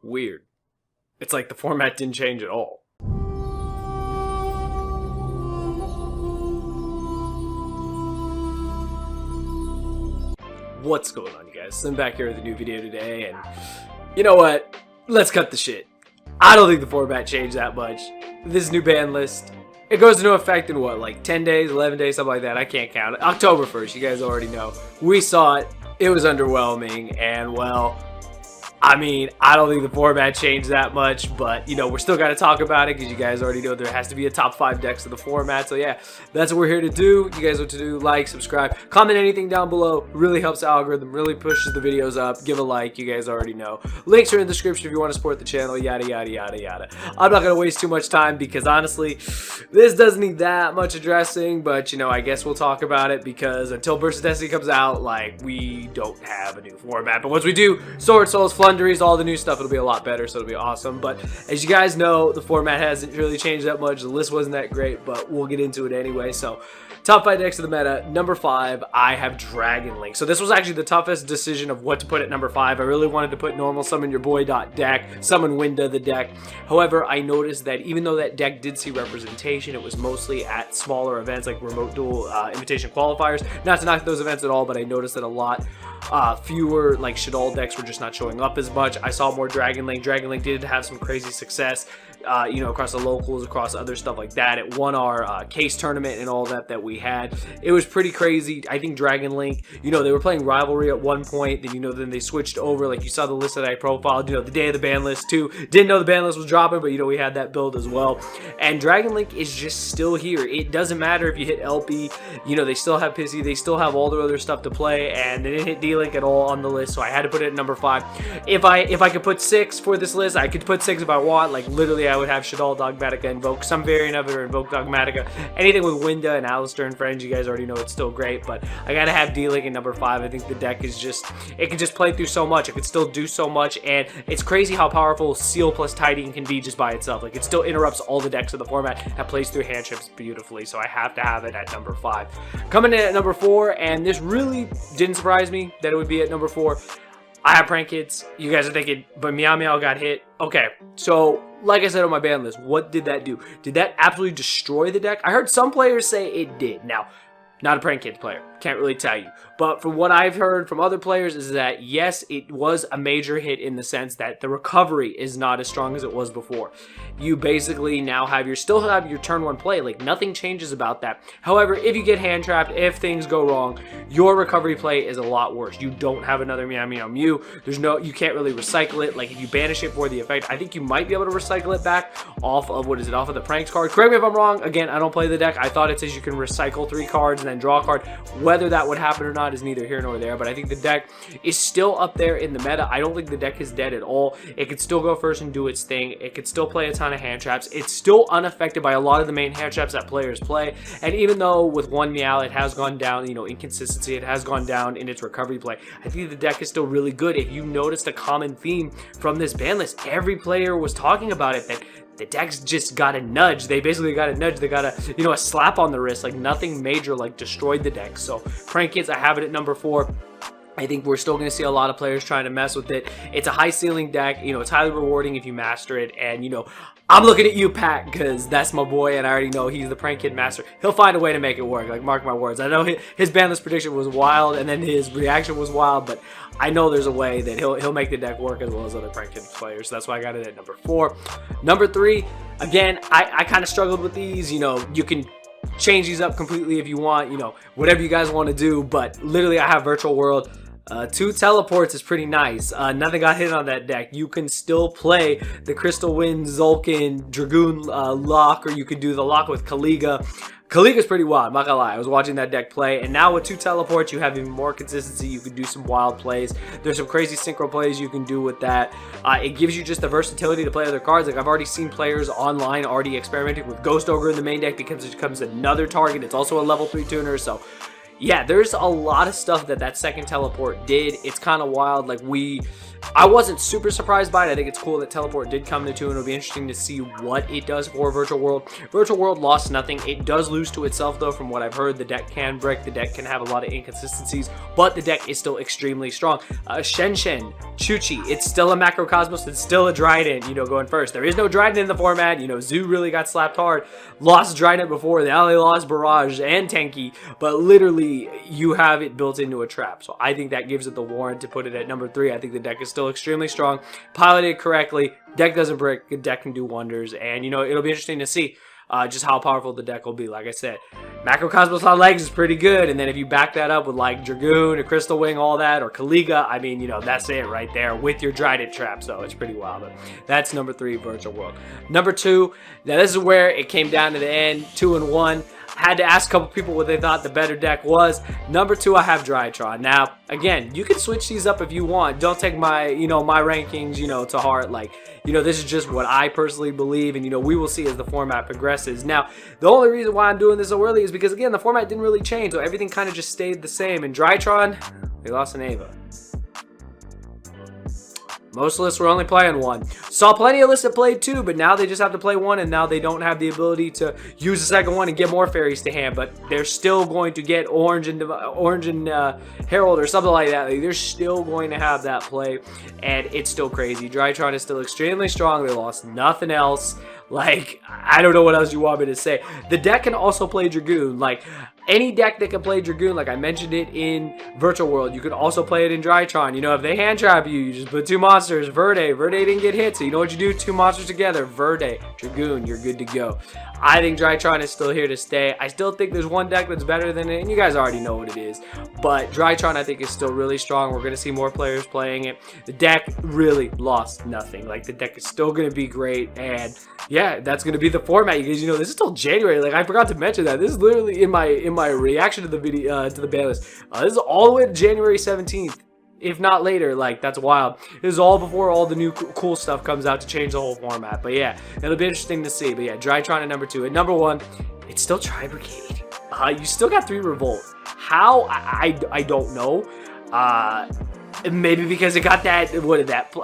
Weird. It's like the format didn't change at all. What's going on, you guys? I'm back here with a new video today, and you know what? Let's cut the shit. I don't think the format changed that much. This new ban list, it goes into effect in what, like 10 days, 11 days, something like that. I can't count it. October 1st, you guys already know. We saw it. It was underwhelming, and well, I mean, I don't think the format changed that much, but, you know, we're still got to talk about it because you guys already know there has to be a top 5 decks of the format. So, yeah, that's what we're here to do. You guys know what to do. Like, subscribe, comment anything down below. Really helps the algorithm, really pushes the videos up. Give a like. You guys already know. Links are in the description if you want to support the channel, yada, yada, yada, yada. I'm not going to waste too much time because, honestly, this doesn't need that much addressing, but, you know, I guess we'll talk about it because until Burst of Destiny comes out, like, we don't have a new format. But once we do, Sword, Souls, all the new stuff, it'll be a lot better, so it'll be awesome. But as you guys know, the format hasn't really changed that much. The list wasn't that great, but we'll get into it anyway. So top 5 decks of the meta. Number 5, I have Dragon Link. So this was actually the toughest decision of what to put at number 5. I really wanted to put normal summon your boy deck, summon Winda the deck. However, I noticed that even though that deck did see representation, it was mostly at smaller events like remote duel invitation qualifiers. Not to knock those events at all, but I noticed that a lot fewer like Shaddoll decks were just not showing up as much. I saw more Dragon Link. Dragon Link did have some crazy success, you know, across the locals, across other stuff like that. It won our case tournament and all that we had. It was pretty crazy. I think Dragon Link, you know, they were playing Rivalry at one point, then, you know, then they switched over. Like, you saw the list that I profiled, you know, the day of the ban list too. Didn't know the ban list was dropping, but, you know, we had that build as well. And Dragon Link is just still here. It doesn't matter if you hit LP, you know, they still have Pissy, they still have all their other stuff to play, and they didn't hit D-Link at all on the list, so I had to put it at number 5. If I could put 6 for this list, I could put 6 if I want. Like, literally, I would have Shaddoll, Dogmatica, Invoke, some variant of it, or Invoke Dogmatica. Anything with Winda and Alistair and friends, you guys already know it's still great, but I gotta have D-Link in number 5. I think the deck is just, it can just play through so much. It can still do so much, and it's crazy how powerful Seal plus Tiding can be just by itself. Like, it still interrupts all the decks of the format and plays through hand trips beautifully, so I have to have it at number 5. Coming in at number 4, and this really didn't surprise me that it would be at number 4. I have Prank Kids. You guys are thinking, but Meow Meow got hit. Okay, so like I said on my ban list, what did that do? Did that absolutely destroy the deck? I heard some players say it did. Now, not a Prank Kids player. Can't really tell you. But from what I've heard from other players is that, yes, it was a major hit in the sense that the recovery is not as strong as it was before. You basically now still have your turn 1 play. Like, nothing changes about that. However, if you get hand trapped, if things go wrong, your recovery play is a lot worse. You don't have another Meow Meow Mew. You can't really recycle it. Like, if you banish it for the effect, I think you might be able to recycle it back off of, off of the Pranks card. Correct me if I'm wrong. Again, I don't play the deck. I thought it says you can recycle 3 cards and then draw a card. Whether that would happen or not is neither here nor there, but I think the deck is still up there in the meta. I don't think the deck is dead at all. It could still go first and do its thing. It could still play a ton of hand traps. It's still unaffected by a lot of the main hand traps that players play, and even though with one Meow it has gone down, you know, inconsistency, it has gone down in its recovery play, I think the deck is still really good. If you noticed a common theme from this ban list, every player was talking about it, that the decks just got a nudge. They basically got a nudge. They got a, you know, a slap on the wrist. Like, nothing major like destroyed the deck. So Prank Kids, I have it at number 4. I think we're still going to see a lot of players trying to mess with it. It's a high ceiling deck. You know, it's highly rewarding if you master it. And, you know, I'm looking at you, Pat, because that's my boy, and I already know he's the Prank Kid master. He'll find a way to make it work. Like, mark my words. I know his ban list prediction was wild, and then his reaction was wild, but I know there's a way that he'll make the deck work as well as other Prank Kid players. So that's why I got it at number 4. Number 3, again, I kind of struggled with these. You know, you can change these up completely if you want, you know, whatever you guys want to do, but literally I have Virtual World. 2 teleports is pretty nice. Nothing got hit on that deck. You can still play the Crystal Wind, Zulkin, Dragoon lock, or you could do the lock with Kaliga. Kaliga's pretty wild, I'm not gonna lie. I was watching that deck play, and now with 2 teleports, you have even more consistency. You can do some wild plays. There's some crazy synchro plays you can do with that. It gives you just the versatility to play other cards. Like, I've already seen players online already experimenting with Ghost Ogre in the main deck because it becomes another target. It's also a level 3 tuner, so yeah, there's a lot of stuff that second teleport did. It's kind of wild. Like, I wasn't super surprised by it. I think it's cool that teleport did come to 2, and it'll be interesting to see what it does for Virtual World. Virtual World lost nothing. It does lose to itself, though, from what I've heard. The deck can break. The deck can have a lot of inconsistencies, but the deck is still extremely strong. Shen, Chuchi, it's still a Macrocosmos. It's still a Drytron, you know, going first. There is no Drytron in the format. You know, Zoo really got slapped hard. Lost Drytron before. They only lost Barrage and Tenki, but literally, you have it built into a trap. So I think that gives it the warrant to put it at number 3. I think the deck is still extremely strong, piloted correctly, deck doesn't break, the deck can do wonders, and you know, it'll be interesting to see just how powerful the deck will be. Like I said, Macrocosmos on legs is pretty good, and then if you back that up with like Dragoon or Crystal Wing, all that, or Kaliga, I mean, you know, that's it right there with your Drytron trap. So it's pretty wild. But that's number 3, Virtual World. Number 2, now this is where it came down to the end, 2 and 1. Had to ask a couple people what they thought the better deck was. Number 2, I have Drytron. Now, again, you can switch these up if you want. Don't take my, you know, my rankings, you know, to heart. Like, you know, this is just what I personally believe, and you know, we will see as the format progresses. Now, the only reason why I'm doing this so early is because, again, the format didn't really change, so everything kind of just stayed the same. And Drytron, they lost an Ava. Most lists were only playing 1. Saw plenty of lists that played 2, but now they just have to play 1, and now they don't have the ability to use the second one and get more fairies to hand, but they're still going to get Orange and Herald or something like that. Like, they're still going to have that play, and it's still crazy. Drytron is still extremely strong. They lost nothing else. Like, I don't know what else you want me to say. The deck can also play Dragoon. Like, any deck that can play Dragoon, like I mentioned it in Virtual World, you can also play it in Drytron. You know, if they hand trap you, you just put 2 monsters. Verde didn't get hit, so you know what you do? 2 monsters together. Verde, Dragoon, you're good to go. I think Drytron is still here to stay. I still think there's one deck that's better than it, and you guys already know what it is. But Drytron, I think, is still really strong. We're going to see more players playing it. The deck really lost nothing. Like, the deck is still going to be great, and yeah, that's going to be the format. You guys, you know, this is till January. Like, I forgot to mention that. This is literally in my reaction to the video, to the ban list. This is all the way to January 17th. If not later. Like, that's wild. This is all before all the new cool stuff comes out to change the whole format. But yeah, it'll be interesting to see. But yeah, Drytron at number 2. At number 1, it's still Tri-Brigade. You still got 3 Revolt. How? I don't know. Maybe because it got that, what did that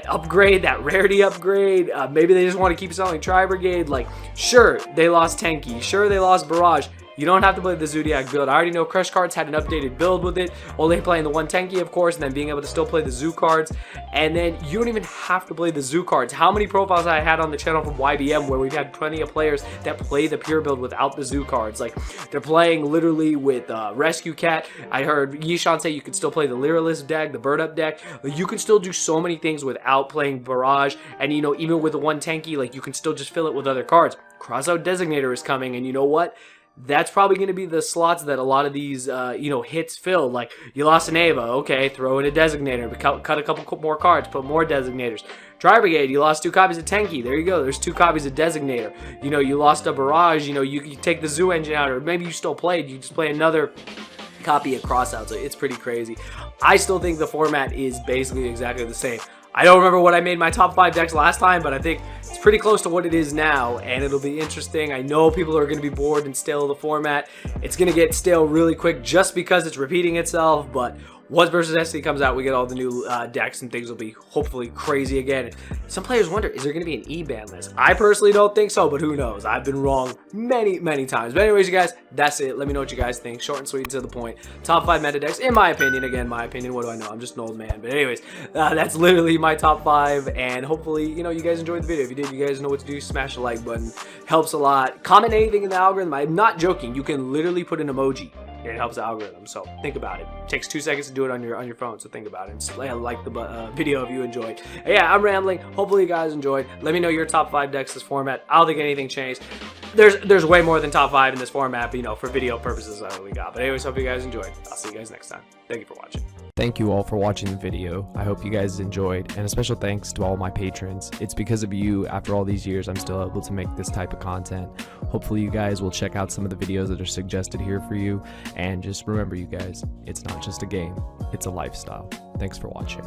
upgrade, that rarity upgrade. Maybe they just want to keep selling Tri-Brigade. Like, sure, they lost Tenki. Sure, they lost Barrage. You don't have to play the Zodiac build. I already know Crush cards had an updated build with it. Only playing the 1 Tenki, of course, and then being able to still play the Zoo cards. And then you don't even have to play the Zoo cards. How many profiles I had on the channel from YBM where we've had plenty of players that play the pure build without the Zoo cards. Like, they're playing literally with Rescue Cat. I heard Yishan say you could still play the Lyralist deck, the Bird Up deck. Like, you can still do so many things without playing Barrage. And, you know, even with the 1 Tenki, like, you can still just fill it with other cards. Crosse Ave Designator is coming, and you know what? That's probably going to be the slots that a lot of these, you know, hits fill. Like, you lost an Ava, okay, throw in a Designator, cut a couple more cards, put more Designators. Tri-Brigade, you lost 2 copies of Tenki, there you go, there's 2 copies of Designator. You know, you lost a Barrage, you know, you take the Zoo Engine out, or maybe you still played, you just play another copy of Crosse Ave. So it's pretty crazy. I still think the format is basically exactly the same. I don't remember what I made my top 5 decks last time, but I think it's pretty close to what it is now, and it'll be interesting. I know people are going to be bored and stale of the format. It's going to get stale really quick just because it's repeating itself, but once Versus SD comes out, we get all the new decks, and things will be hopefully crazy again. Some players wonder, is there going to be an E-ban list? I personally don't think so, but who knows? I've been wrong many, many times. But anyways, you guys, that's it. Let me know what you guys think. Short and sweet and to the point. Top 5 meta decks, in my opinion. Again, my opinion. What do I know? I'm just an old man. But anyways, that's literally my top 5, and hopefully, you know, you guys enjoyed the video. If you did, you guys know what to do. Smash the like button. Helps a lot. Comment anything in the algorithm. I'm not joking. You can literally put an emoji. It helps the algorithm, so think about it. It takes 2 seconds to do it on your phone, so think about it. And just like the video if you enjoyed. Yeah, I'm rambling. Hopefully you guys enjoyed. Let me know your top 5 decks this format. I don't think anything changed. There's way more than top 5 in this format, but you know, for video purposes, that's what we got. But anyways, hope you guys enjoyed. I'll see you guys next time. Thank you for watching. Thank you all for watching the video. I hope you guys enjoyed, and a special thanks to all my patrons. It's because of you, after all these years, I'm still able to make this type of content. Hopefully you guys will check out some of the videos that are suggested here for you, and just remember, you guys, it's not just a game, it's a lifestyle. Thanks for watching.